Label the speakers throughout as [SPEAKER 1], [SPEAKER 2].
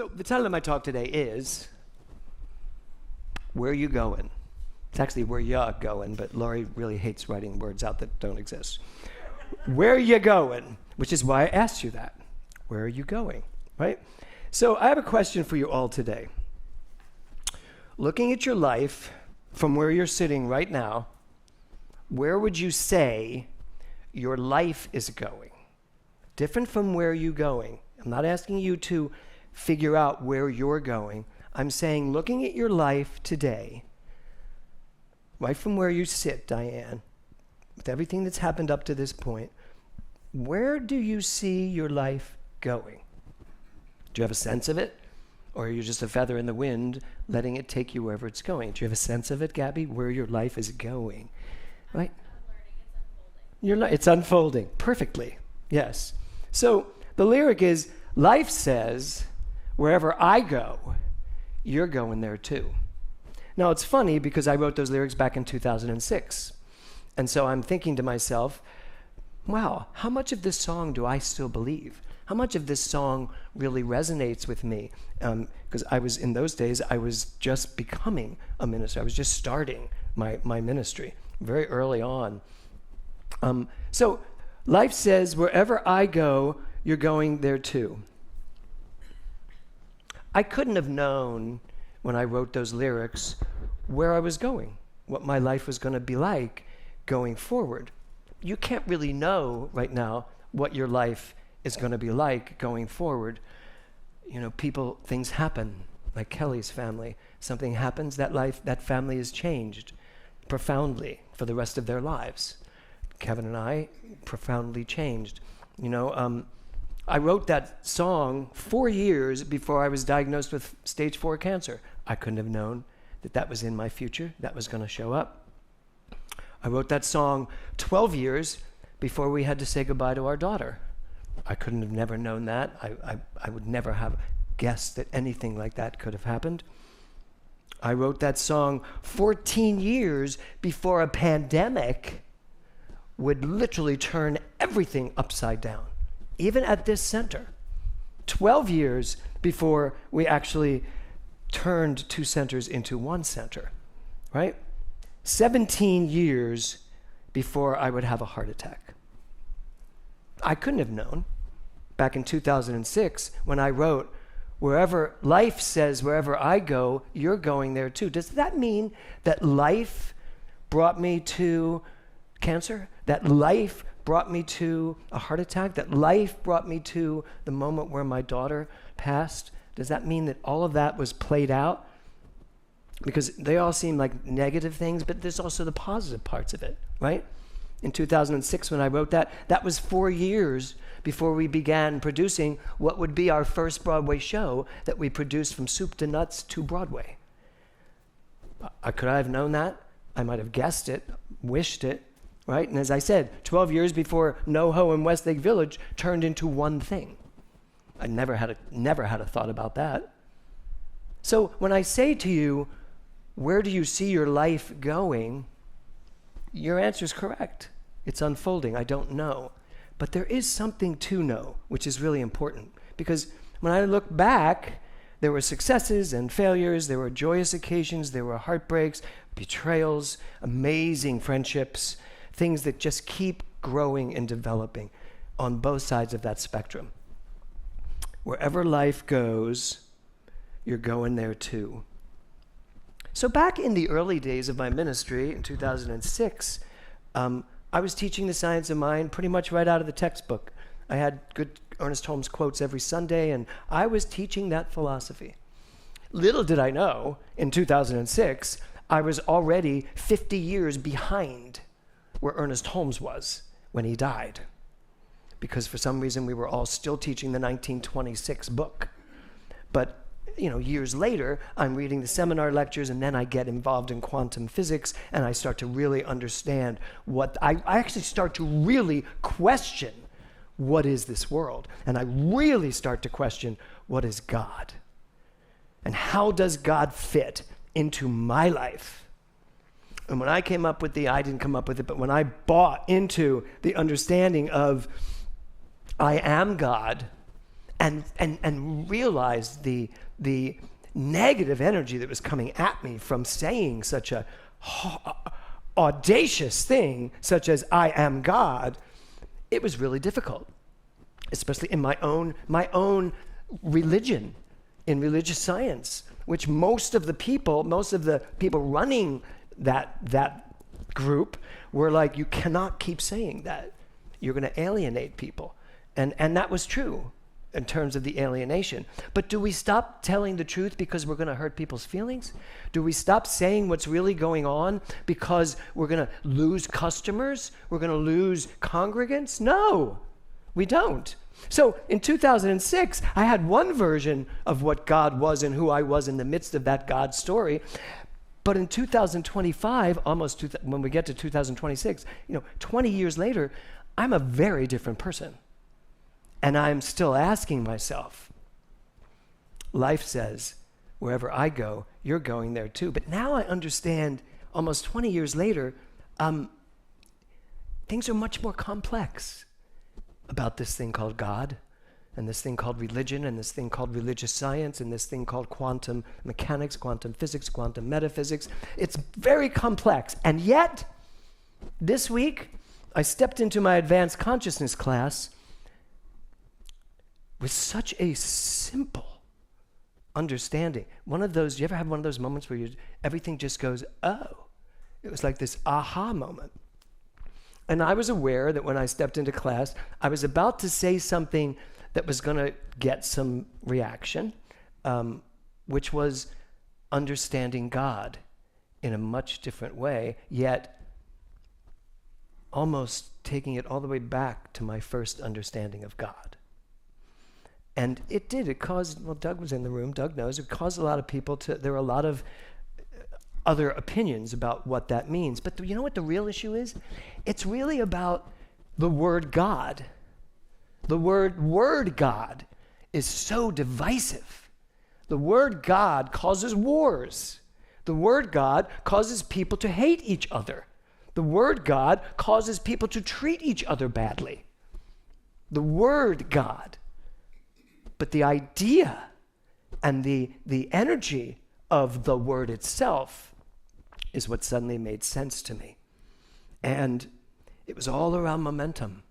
[SPEAKER 1] So the title of my talk today is, Where You Goin'? It's actually Where Ya Goin', but Laurie really hates writing words out that don't exist. Where you goin'? Which is why I asked you that. Where are you going, right? So I have a question for you all today. Looking at your life from where you're sitting right now, where would you say your life is going? Different from where you going. I'm not asking you to figure out where you're going. I'm saying, looking at your life today, right from where you sit, Diane, with everything that's happened up to this point, where do you see your life going? Do you have a sense of it? Or are you just a feather in the wind, letting it take you wherever it's going? Do you have a sense of it, Gabby, where your life is going? Right? It's unfolding perfectly. Yes. So the lyric is, life says, wherever I go, you're going there too. Now it's funny because I wrote those lyrics back in 2006. And so I'm thinking to myself, wow, how much of this song do I still believe? How much of this song really resonates with me? Because in those days, I was just becoming a minister. I was just starting my ministry very early on. So life says, wherever I go, you're going there too. I couldn't have known when I wrote those lyrics where I was going, what my life was going to be like going forward. You can't really know right now what your life is going to be like going forward. You know, things happen, like Kelly's family. Something happens, that family is changed profoundly for the rest of their lives. Kevin and I, profoundly changed. You know, I wrote that song 4 years before I was diagnosed with stage 4 cancer. I couldn't have known that was in my future, that was going to show up. I wrote that song 12 years before we had to say goodbye to our daughter. I couldn't have never known that. I would never have guessed that anything like that could have happened. I wrote that song 14 years before a pandemic would literally turn everything upside down, even at this center. 12 years before we actually turned 2 centers into 1 center, right? 17 years before I would have a heart attack. I couldn't have known back in 2006 when I wrote, wherever life says, wherever I go, you're going there too. Does that mean that life brought me to cancer? That life brought me to a heart attack? That life brought me to the moment where my daughter passed? Does that mean that all of that was played out? Because they all seem like negative things, but there's also the positive parts of it, right? In 2006, when I wrote that was 4 years before we began producing what would be our first Broadway show that we produced from soup to nuts to Broadway. Could I have known that? I might have guessed it, wished it, right? And as I said, 12 years before NoHo and Westlake Village turned into one thing. I never had a thought about that. So when I say to you, where do you see your life going? Your answer is correct. It's unfolding. I don't know. But there is something to know, which is really important. Because when I look back, there were successes and failures, there were joyous occasions, there were heartbreaks, betrayals, amazing friendships, things that just keep growing and developing on both sides of that spectrum. Wherever life goes, you're going there too. So back in the early days of my ministry in 2006, I was teaching the science of mind pretty much right out of the textbook. I had good Ernest Holmes quotes every Sunday, and I was teaching that philosophy. Little did I know, in 2006, I was already 50 years behind where Ernest Holmes was when he died. Because for some reason we were all still teaching the 1926 book. But years later, I'm reading the seminar lectures, and then I get involved in quantum physics, and I start to really understand I actually start to really question what is this world. And I really start to question what is God? And how does God fit into my life? And when I came up with I didn't come up with it, but when I bought into the understanding of I am God, and realized the negative energy that was coming at me from saying such a audacious thing, such as I am God, it was really difficult, especially in my own religion, in religious science, which most of the people running that group were like, you cannot keep saying that. You're going to alienate people. And that was true in terms of the alienation. But do we stop telling the truth because we're going to hurt people's feelings? Do we stop saying what's really going on because we're going to lose customers? We're going to lose congregants? No, we don't. So in 2006, I had one version of what God was and who I was in the midst of that God story. But in 2025, when we get to 2026, 20 years later, I'm a very different person. And I'm still asking myself, life says, wherever I go, you're going there too. But now I understand, almost 20 years later, things are much more complex about this thing called God, and this thing called religion, and this thing called religious science, and this thing called quantum mechanics, quantum physics, quantum metaphysics. It's very complex. And yet, this week, I stepped into my advanced consciousness class with such a simple understanding. One of those, you ever have one of those moments where everything just goes, oh? It was like this aha moment. And I was aware that when I stepped into class, I was about to say something that was going to get some reaction, which was understanding God in a much different way, yet almost taking it all the way back to my first understanding of God. And it did. It caused, well, Doug was in the room. Doug knows. It caused a lot of people there were a lot of other opinions about what that means. But you know what the real issue is? It's really about the word God. The word God is so divisive. The word God causes wars. The word God causes people to hate each other. The word God causes people to treat each other badly. The word God. But the idea and the energy of the word itself is what suddenly made sense to me. And it was all around momentum.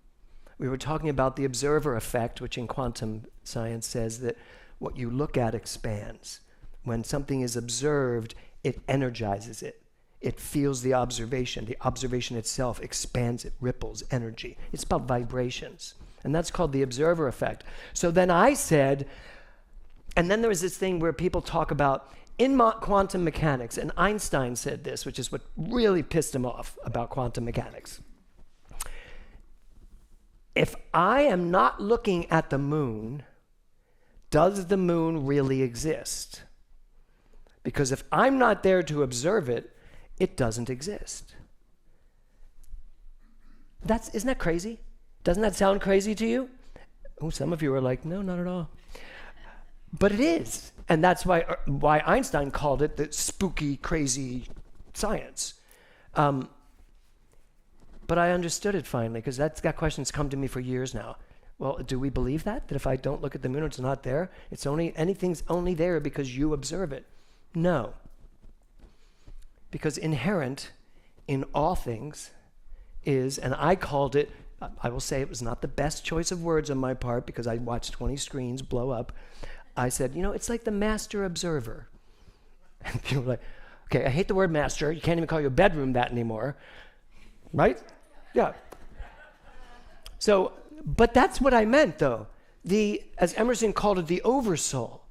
[SPEAKER 1] We were talking about the observer effect, which in quantum science says that what you look at expands. When something is observed, it energizes it. It feels the observation. The observation itself expands it, ripples energy. It's about vibrations. And that's called the observer effect. So then I said, and then there was this thing where people talk about in quantum mechanics, and Einstein said this, which is what really pissed him off about quantum mechanics. If I am not looking at the moon, does the moon really exist? Because if I'm not there to observe it, it doesn't exist. Isn't that crazy? Doesn't that sound crazy to you? Oh, some of you are like, no, not at all. But it is. And that's why Einstein called it the spooky, crazy science. But I understood it finally, because that question's come to me for years now. Well, do we believe that? That if I don't look at the moon, it's not there? Anything's only there because you observe it? No. Because inherent in all things is, and I called it, I will say it was not the best choice of words on my part because I watched 20 screens blow up. I said, it's like the master observer. And people were like, okay, I hate the word master. You can't even call your bedroom that anymore. Right? Yeah. So, but that's what I meant though. As Emerson called it, the oversoul.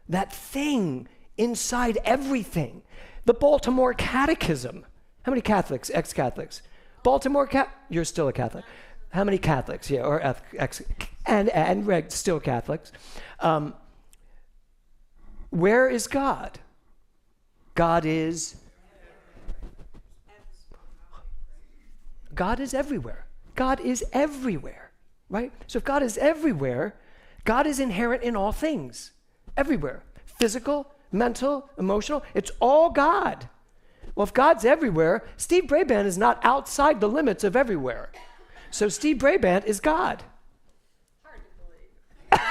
[SPEAKER 1] That thing inside everything. The Baltimore Catechism. How many Catholics, ex-Catholics? You're still a Catholic. How many Catholics? Yeah, or still Catholics. Where is God? God is everywhere. God is everywhere, right? So if God is everywhere, God is inherent in all things, everywhere. Physical, mental, emotional, it's all God. Well, if God's everywhere, Steve Brabant is not outside the limits of everywhere. So Steve Brabant is God.
[SPEAKER 2] Hard to believe.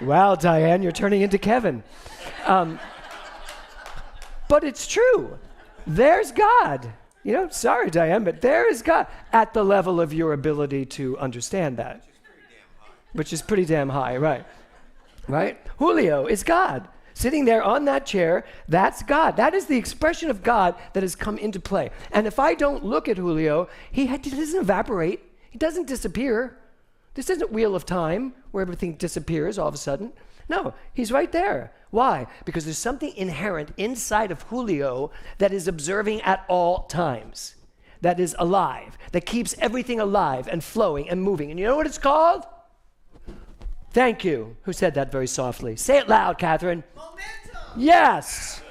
[SPEAKER 1] Wow, Diane, you're turning into Kevin. But it's true. There's God. Sorry, Diane, but there is God at the level of your ability to understand that. Which is pretty damn high, right? Right? Julio is God. Sitting there on that chair, that's God. That is the expression of God that has come into play. And if I don't look at Julio, he doesn't evaporate. He doesn't disappear. This isn't Wheel of Time where everything disappears all of a sudden. No, he's right there. Why? Because there's something inherent inside of Julio that is observing at all times, that is alive, that keeps everything alive and flowing and moving. And you know what it's called? Thank you. Who said that very softly? Say it loud, Catherine.
[SPEAKER 2] Momentum.
[SPEAKER 1] Yes.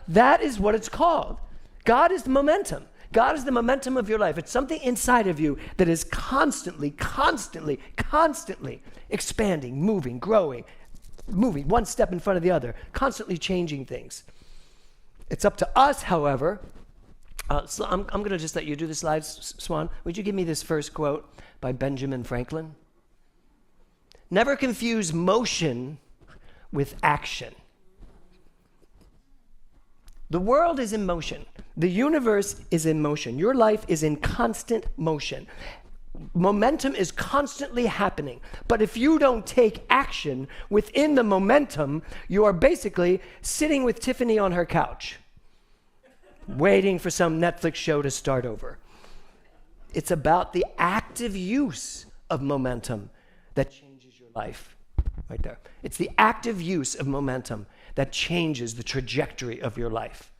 [SPEAKER 1] That is what it's called. God is the momentum. God is the momentum of your life. It's something inside of you that is constantly expanding, moving, growing, moving one step in front of the other, constantly changing things. It's up to us, however. So I'm going to just let you do the slides, Swan. Would you give me this first quote by Benjamin Franklin? Never confuse motion with action. The world is in motion. The universe is in motion. Your life is in constant motion. Momentum is constantly happening. But if you don't take action within the momentum, you are basically sitting with Tiffany on her couch, waiting for some Netflix show to start over. It's about the active use of momentum that changes your life. Right there. It's the active use of momentum that changes the trajectory of your life.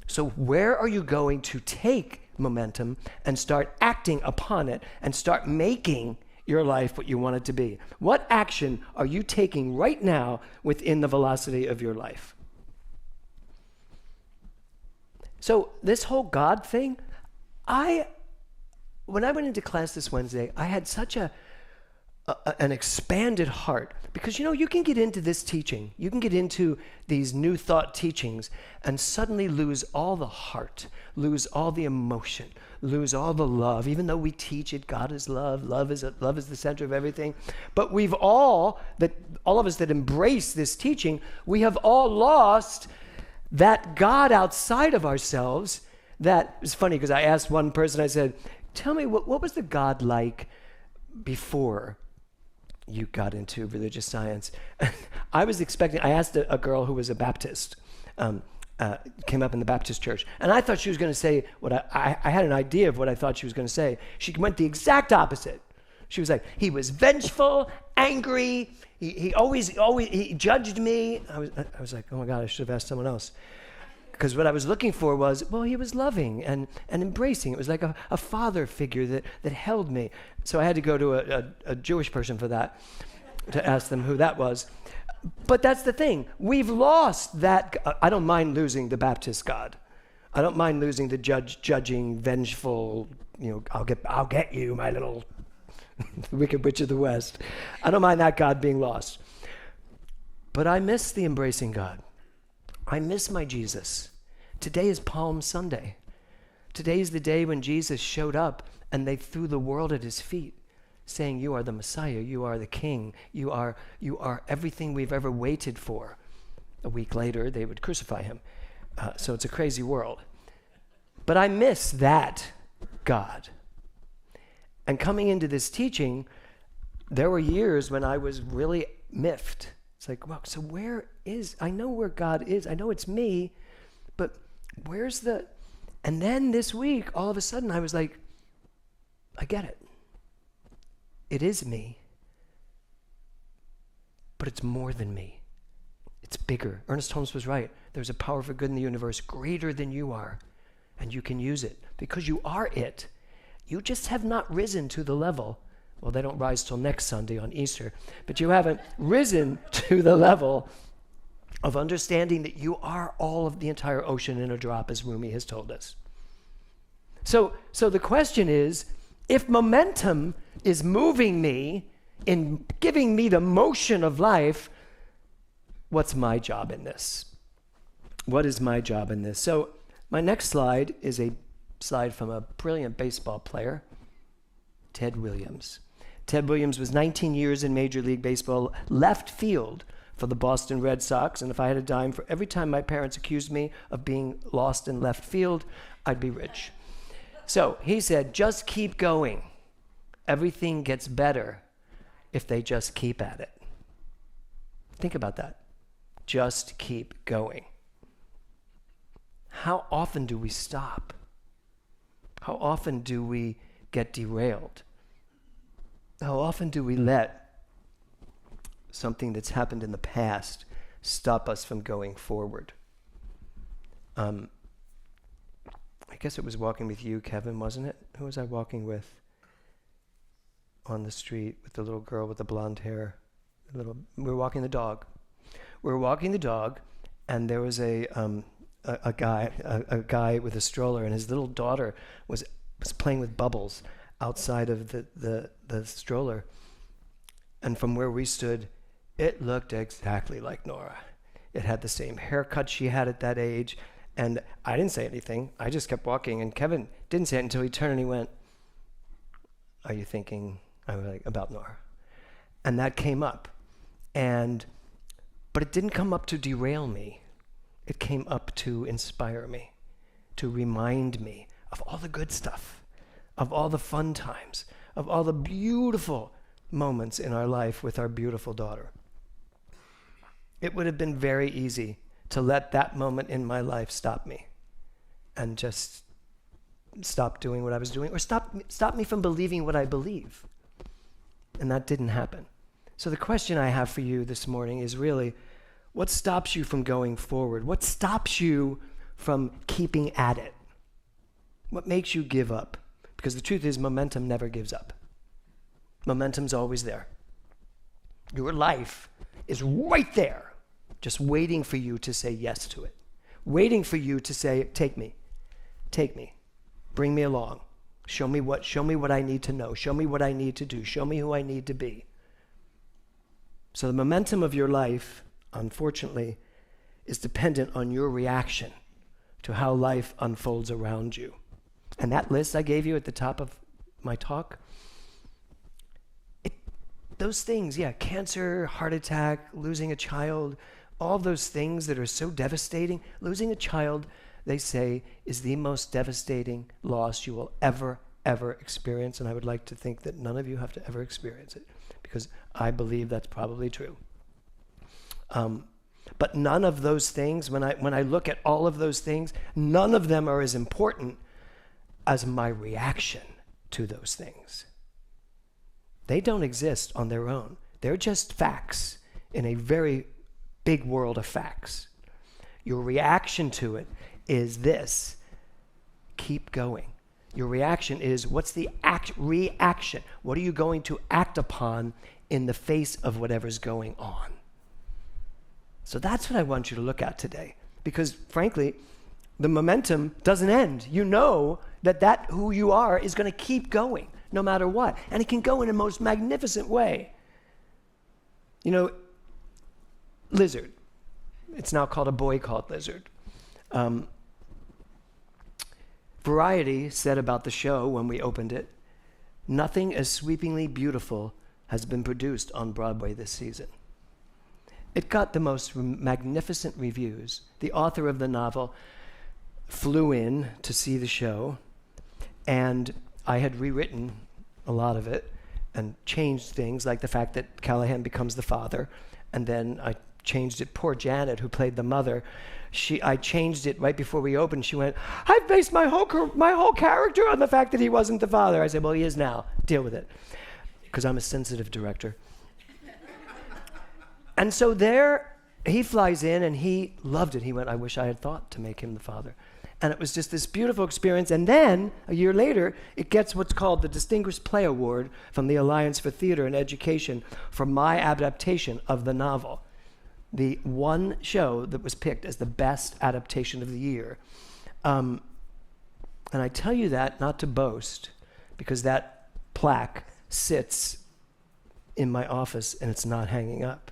[SPEAKER 1] So where are you going to take momentum and start acting upon it and start making your life what you want it to be? What action are you taking right now within the velocity of your life? So this whole God thing, when I went into class this Wednesday, I had such an expanded heart, because you can get into this teaching, you can get into these new thought teachings and suddenly lose all the heart, lose all the emotion, lose all the love. Even though we teach it, God is love, love is the center of everything. But all of us that embrace this teaching, we have all lost that God outside of ourselves. That is funny, because I asked one person, I said, tell me, what was the God like before you got into religious science? I asked a girl who was a Baptist, came up in the Baptist church, and I thought she was going to say what I had an idea of what I thought she was going to say. She went the exact opposite. She was like, he was vengeful, angry, he always he judged me. I was like, oh my God, I should have asked someone else. Because what I was looking for was, he was loving and embracing. It was like a father figure that held me. So I had to go to a Jewish person for that, to ask them who that was. But that's the thing. We've lost that. I don't mind losing the Baptist God. I don't mind losing the judging, vengeful, I'll get you, my little wicked witch of the West. I don't mind that God being lost. But I miss the embracing God. I miss my Jesus. Today is Palm Sunday. Today is the day when Jesus showed up and they threw the world at his feet, saying, you are the Messiah, you are the King, you are everything we've ever waited for. A week later, they would crucify him. So it's a crazy world. But I miss that God. And coming into this teaching, there were years when I was really miffed. It's like, well, so I know where God is. I know it's me, but where's and then this week, all of a sudden, I was like, I get it. It is me, but it's more than me. It's bigger. Ernest Holmes was right. There's a power for good in the universe greater than you are, and you can use it because you are it. You just have not risen to the level. Well, they don't rise till next Sunday on Easter, but you haven't risen to the level of understanding that you are all of the entire ocean in a drop, as Rumi has told us. So the question is, if momentum is moving me in giving me the motion of life, what's my job in this? What is my job in this? So my next slide is a slide from a brilliant baseball player, Ted Williams. Ted Williams was 19 years in Major League Baseball, left field for the Boston Red Sox, and if I had a dime for every time my parents accused me of being lost in left field, I'd be rich. So he said, just keep going. Everything gets better if they just keep at it. Think about that. Just keep going. How often do we stop? How often do we get derailed? How often do we let something that's happened in the past stop us from going forward? I guess it was walking with you, Kevin, wasn't it? Who was I walking with on the street with the little girl with the blonde hair? We were walking the dog. And there was a guy with a stroller, and his little daughter was playing with bubbles outside of the stroller. And from where we stood, it looked exactly like Nora. It had the same haircut she had at that age. And I didn't say anything. I just kept walking. And Kevin didn't say it until he turned and he went, "Are you thinking?" I was like, "About Nora." And that came up. But it didn't come up to derail me. It came up to inspire me, to remind me of all the good stuff, of all the fun times, of all the beautiful moments in our life with our beautiful daughter. It would have been very easy to let that moment in my life stop me and just stop doing what I was doing, or stop me from believing what I believe. And that didn't happen. So the question I have for you this morning is really, what stops you from going forward? What stops you from keeping at it? What makes you give up? Because the truth is, momentum never gives up. Momentum's always there. Your life is right there, just waiting for you to say yes to it. Waiting for you to say, take me, bring me along. Show me what I need to know. Show me what I need to do. Show me who I need to be. So the momentum of your life, unfortunately, is dependent on your reaction to how life unfolds around you. And that list I gave you at the top of my talk, those things, cancer, heart attack, losing a child, all those things that are so devastating. Losing a child, they say, is the most devastating loss you will ever experience. And I would like to think that none of you have to ever experience it, because I believe that's probably true. But none of those things, when I look at all of those things, none of them are as important as my reaction to those things. They don't exist on their own. They're just facts in a very big world of facts. Your reaction to it is this: keep going. Your reaction is, what's the reaction? What are you going to act upon in the face of whatever's going on? So that's what I want you to look at today. Because frankly, the momentum doesn't end. You know that who you are is going to keep going no matter what. And it can go in a most magnificent way. You know, lizard. It's now called a boy called Lizard. Variety said about the show when we opened it, nothing as sweepingly beautiful has been produced on Broadway this season. It got the most magnificent reviews. The author of the novel flew in to see the show, and I had rewritten a lot of it and changed things, like the fact that Callahan becomes the father, and then I changed it. Poor Janet, who played the mother, I changed it right before we opened. She went, "I based my whole character on the fact that he wasn't the father." I said, "Well, he is now. Deal with it," because I'm a sensitive director. And so there, he flies in, and he loved it. He went, "I wish I had thought to make him the father." And it was just this beautiful experience. And then, a year later, it gets what's called the Distinguished Play Award from the Alliance for Theater and Education for my adaptation of the novel. The one show that was picked as the best adaptation of the year. And I tell you that not to boast, because that plaque sits in my office and it's not hanging up.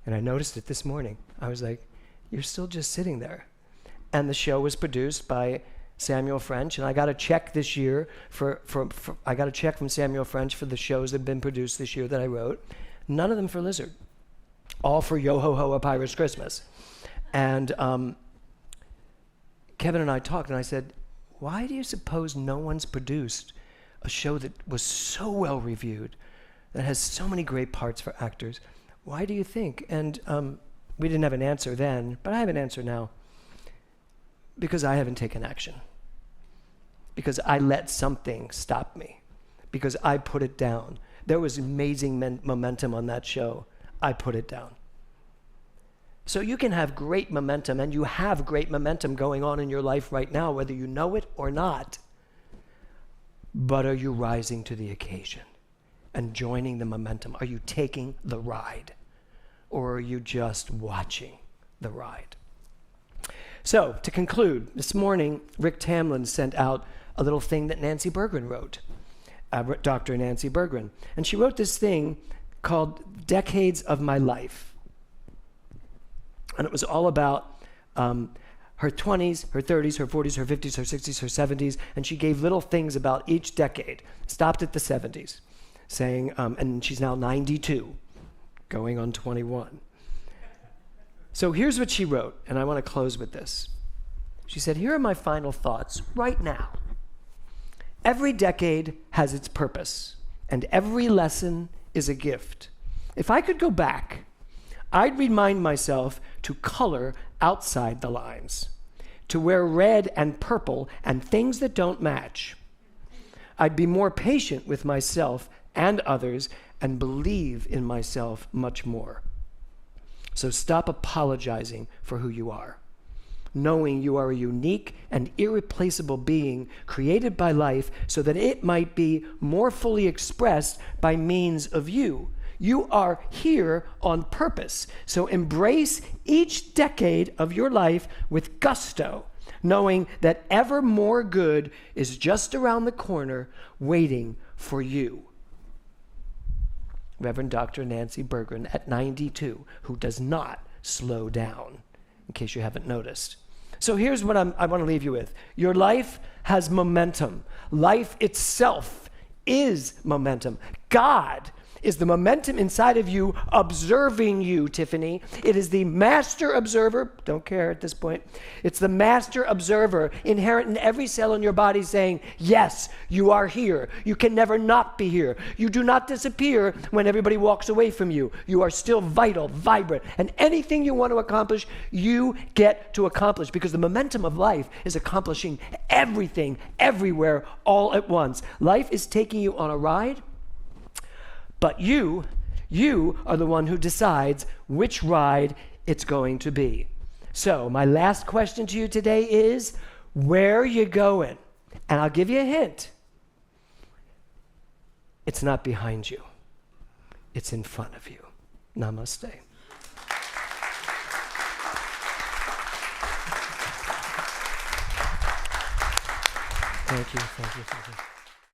[SPEAKER 1] And I noticed it this morning. I was like, "You're still just sitting there." And the show was produced by Samuel French, and I got a check this year I got a check from Samuel French for the shows that have been produced this year that I wrote. None of them for Lizard. All for Yo Ho Ho, A Pirate's Christmas. And Kevin and I talked, and I said, why do you suppose no one's produced a show that was so well reviewed, that has so many great parts for actors? Why do you think? And we didn't have an answer then, but I have an answer now. Because I haven't taken action. Because I let something stop me. Because I put it down. There was amazing momentum on that show. I put it down. So you can have great momentum, and you have great momentum going on in your life right now, whether you know it or not. But are you rising to the occasion and joining the momentum? Are you taking the ride? Or are you just watching the ride? So, to conclude, this morning, Rick Tamlin sent out a little thing that Nancy Berggren wrote, Dr. Nancy Berggren. And she wrote this thing called Decades of My Life. And it was all about her 20s, her 30s, her 40s, her 50s, her 60s, her 70s, and she gave little things about each decade. Stopped at the 70s, saying, and she's now 92, going on 21. So here's what she wrote, and I want to close with this. She said, here are my final thoughts right now. Every decade has its purpose, and every lesson is a gift. If I could go back, I'd remind myself to color outside the lines, to wear red and purple and things that don't match. I'd be more patient with myself and others and believe in myself much more. So stop apologizing for who you are, knowing you are a unique and irreplaceable being created by life so that it might be more fully expressed by means of you. You are here on purpose. So embrace each decade of your life with gusto, knowing that ever more good is just around the corner waiting for you. Reverend Dr. Nancy Berggren at 92, who does not slow down, in case you haven't noticed. So here's what I want to leave you with. Your life has momentum. Life itself is momentum. God is the momentum inside of you, observing you, Tiffany. It is the master observer, don't care at this point. It's the master observer inherent in every cell in your body saying, yes, you are here. You can never not be here. You do not disappear when everybody walks away from you. You are still vital, vibrant, and anything you want to accomplish, you get to accomplish, because the momentum of life is accomplishing everything, everywhere, all at once. Life is taking you on a ride, but you are the one who decides which ride it's going to be. So my last question to you today is, where are you going? And I'll give you a hint. It's not behind you. It's in front of you. Namaste. Thank you.